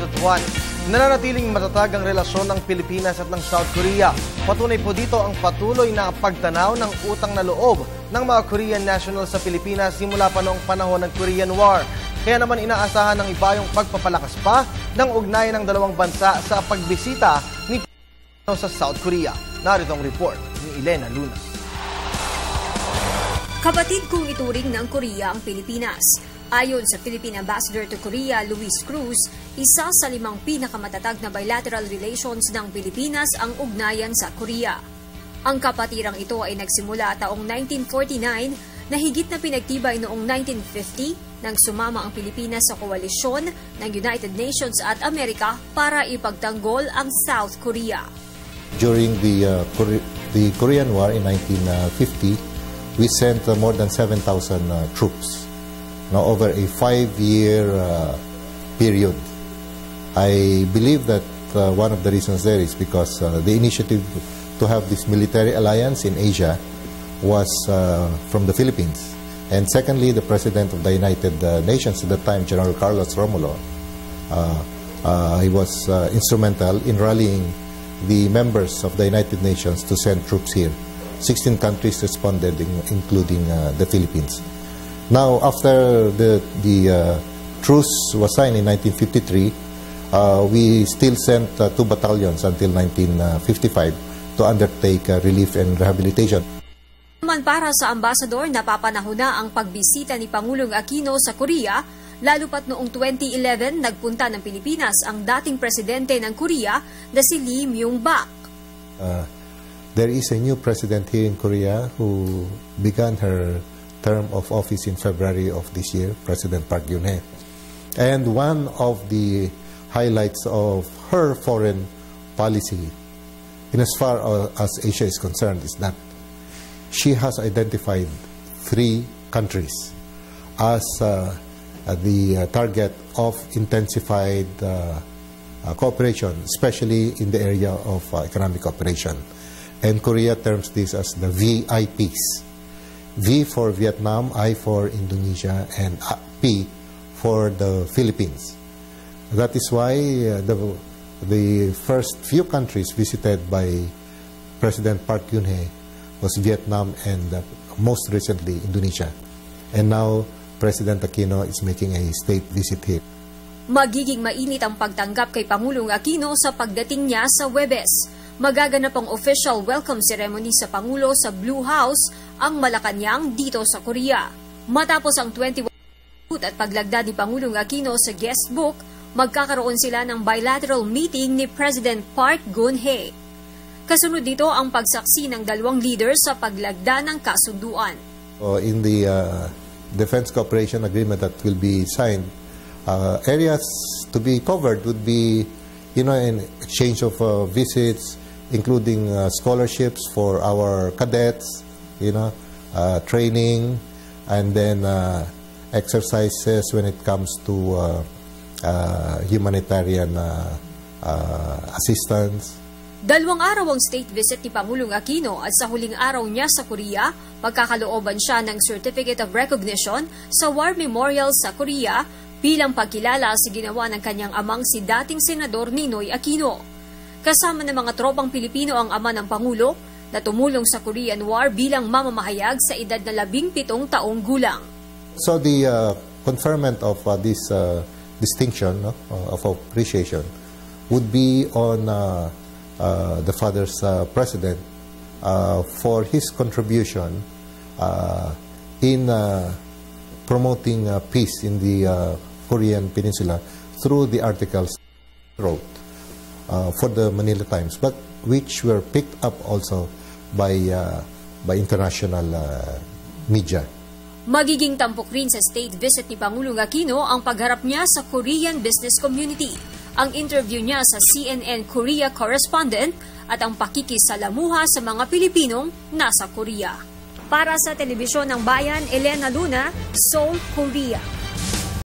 2021. Nananatiling matatag ang relasyon ng Pilipinas at ng South Korea. Patunay po dito ang patuloy na pagtanaw ng utang na loob ng mga Korean nationals sa Pilipinas simula pa noong panahon ng Korean War. Kaya naman inaasahan ng iba yung pagpapalakas pa ng ugnayan ng dalawang bansa sa pagbisita ni sa South Korea. Narito ang report ni Elena Luna. Kapatid kong ituring ng Korea ang Pilipinas. Ayon sa Philippine Ambassador to Korea, Luis Cruz, isa sa 5 pinakamatatag na bilateral relations ng Pilipinas ang ugnayan sa Korea. Ang kapatirang ito ay nagsimula taong 1949 na higit na pinagtibay noong 1950 nang sumama ang Pilipinas sa koalisyon ng United Nations at Amerika para ipagtanggol ang South Korea. During the Korean War in 1950, we sent more than 7,000 troops. Now, over a 5-year period. I believe that one of the reasons there is because the initiative to have this military alliance in Asia was from the Philippines. And secondly, the President of the United Nations at the time, General Carlos Romulo, he was instrumental in rallying the members of the United Nations to send troops here. 16 countries responded, including the Philippines. Now, after the truce was signed in 1953, we still sent 2 battalions until 1955 to undertake relief and rehabilitation. Naman para sa ambasador, napapanahon na ang pagbisita ni Pangulong Aquino sa Korea, lalo pat noong 2011 nagpunta ng Pilipinas ang dating presidente ng Korea na si Lee Myung-bak. There is a new president here in Korea who began her term of office in February of this year, President Park Geun-hye. And one of the highlights of her foreign policy, in as far as Asia is concerned, is that she has identified 3 countries as the target of intensified cooperation, especially in the area of economic cooperation. And Korea terms this as the VIPs. V for Vietnam, I for Indonesia, and P for the Philippines. That is why the first few countries visited by President Park Geun-hye was Vietnam and most recently Indonesia. And now President Aquino is making a state visit here. Magiging mainit ang pagtanggap kay Pangulong Aquino sa pagdating niya sa Huwebes. Magaganap ang official welcome ceremony sa Pangulo sa Blue House, ang Malacanang dito sa Korea. Matapos ang 21 at paglagda ni Pangulong Aquino sa guest book, magkakaroon sila ng bilateral meeting ni President Park Geun-hye. Kasunod dito ang pagsaksi ng 2 leaders sa paglagda ng kasunduan. In the defense cooperation agreement that will be signed, areas to be covered would be, in exchange of visits, including scholarships for our cadets, training, and then exercises when it comes to humanitarian assistance. 2 araw ang state visit ni Pangulong Aquino at sa huling araw niya sa Korea, pagkakalooban siya ng Certificate of Recognition sa War Memorial sa Korea bilang pagkilala sa ginawa ng kanyang amang si dating Senador Ninoy Aquino. Kasama ng mga tropang Pilipino ang ama ng Pangulo na tumulong sa Korean War bilang mamamahayag sa edad na 17 taong gulang. So the conferment of this distinction of appreciation would be on the father's president for his contribution in promoting peace in the Korean Peninsula through the articles he wrote for the Manila Times, but which were picked up also by international media. Magiging tampok rin sa state visit ni Pangulong Aquino ang pagharap niya sa Korean business community, ang interview niya sa CNN Korea correspondent at ang pakikisalamuha sa mga Pilipinong nasa Korea. Para sa Telebisyon ng Bayan, Elena Luna, Seoul, Korea.